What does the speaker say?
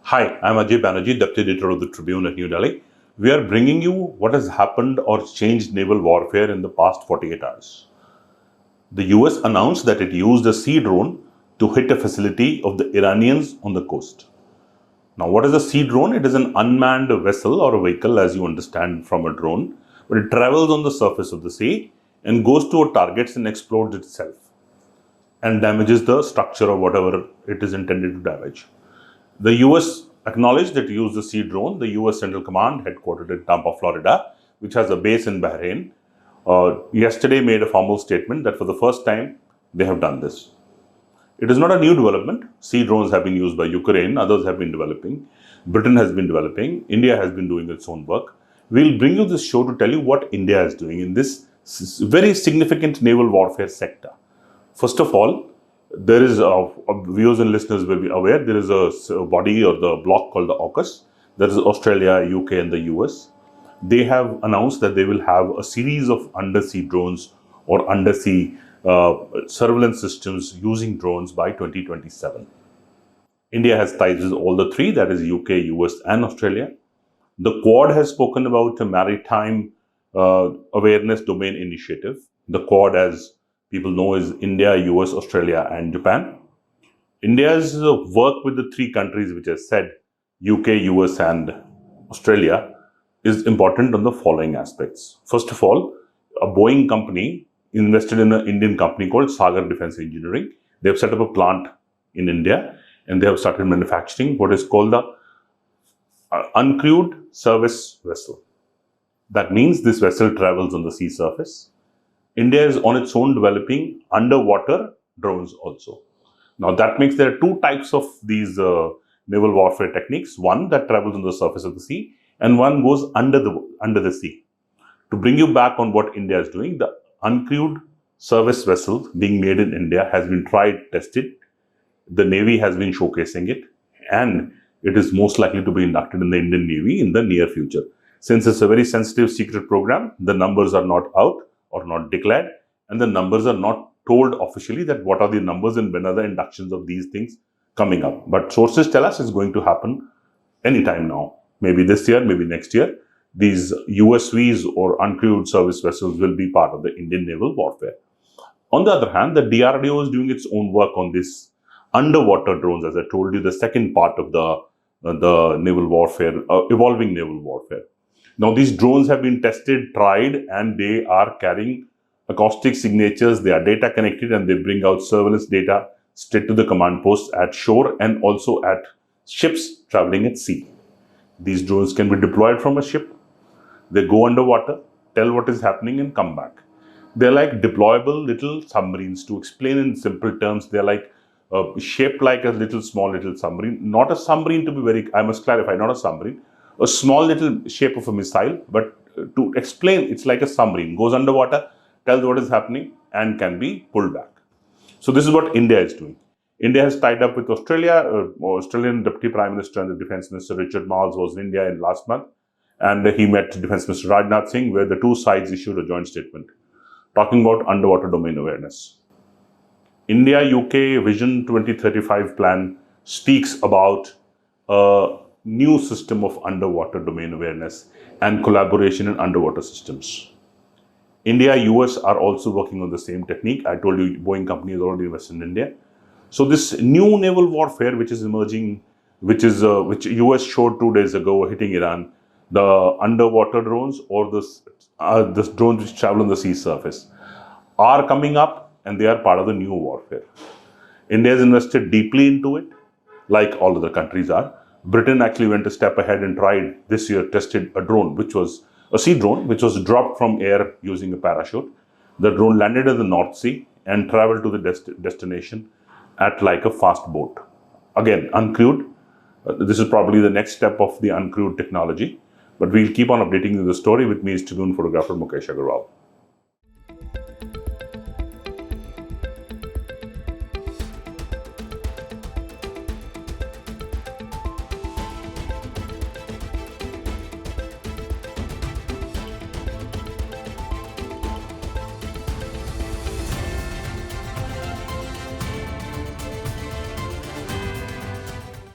Hi, I'm Ajay Banerjee, Deputy Editor of the Tribune at New Delhi. We are bringing you what has happened or changed naval warfare in the past 48 hours. The US announced that it used a sea drone to hit a facility of the Iranians on the coast. Now, what is a sea drone? It is an unmanned vessel or a vehicle, as you understand from a drone, but it travels on the surface of the sea and goes to a target and explodes itself and damages the structure or whatever it is intended to damage. The US acknowledged that it used the sea drone. The US Central Command, headquartered in Tampa, Florida, which has a base in Bahrain, yesterday made a formal statement that for the first time they have done this. It is not a new development. Sea drones have been used by Ukraine, others have been developing, Britain has been developing, India has been doing its own work. We'll bring you this show to tell you what India is doing in this very significant naval warfare sector. First of all, there is, viewers and listeners will be aware, there is a body or the bloc called the AUKUS. That is Australia, UK and the US. They have announced that they will have a series of undersea drones or undersea surveillance systems using drones by 2027. India has ties with all the three, that is UK, US and Australia. The Quad has spoken about a Maritime Awareness Domain Initiative. The Quad, as people know, is India, US, Australia and Japan. India's work with the three countries which I said, UK, US and Australia, is important on the following aspects. First of all, a Boeing company invested in an Indian company called Sagar Defence and Engineering. They have set up a plant in India and they have started manufacturing what is called the Uncrewed Surface Vessel. That means this vessel travels on the sea surface. India is on its own developing underwater drones also. Now that makes there are two types of these naval warfare techniques. One that travels on the surface of the sea and one goes under the sea. To bring you back on what India is doing, the uncrewed surface vessel being made in India has been tried, tested. The Navy has been showcasing it and it is most likely to be inducted in the Indian Navy in the near future. Since it's a very sensitive secret program, the numbers are not out or not declared and the numbers are not told officially that what are the numbers and when are the inductions of these things coming up. But sources tell us it's going to happen anytime now. Maybe this year, maybe next year. These USVs or uncrewed surface vessels will be part of the Indian naval warfare. On the other hand, the DRDO is doing its own work on this underwater drones, as I told you, the second part of the naval warfare, evolving naval warfare. Now, these drones have been tested, tried, and they are carrying acoustic signatures. They are data connected and they bring out surveillance data straight to the command posts at shore and also at ships traveling at sea. These drones can be deployed from a ship. They go underwater, tell what is happening and come back. They're like deployable little submarines. To explain in simple terms, they're like shaped like a small little submarine. Not a submarine, to be very, I must clarify, not a submarine. A small little shape of a missile, but to explain, it's like a submarine. Goes underwater, tells what is happening and can be pulled back. So this is what India is doing. India has tied up with Australia. Australian Deputy Prime Minister and the Defence Minister Richard Marles was in India in last month and he met Defence Minister Rajnath Singh, where the two sides issued a joint statement talking about underwater domain awareness. India-UK Vision 2035 plan speaks about a new system of underwater domain awareness and collaboration in underwater systems. India, US are also working on the same technique. I told you Boeing company is already invested in India. So this new naval warfare which is emerging, which US showed 2 days ago hitting Iran, the underwater drones or the drones which travel on the sea surface are coming up and they are part of the new warfare. India has invested deeply into it, like all other countries are. Britain actually went a step ahead and tried this year, tested a drone, which was a sea drone, which was dropped from air using a parachute. The drone landed in the North Sea and traveled to the destination at like a fast boat. Again, uncrewed. This is probably the next step of the uncrewed technology. But we'll keep on updating you the story. With me is Tribune photographer Mukesh Agarwal.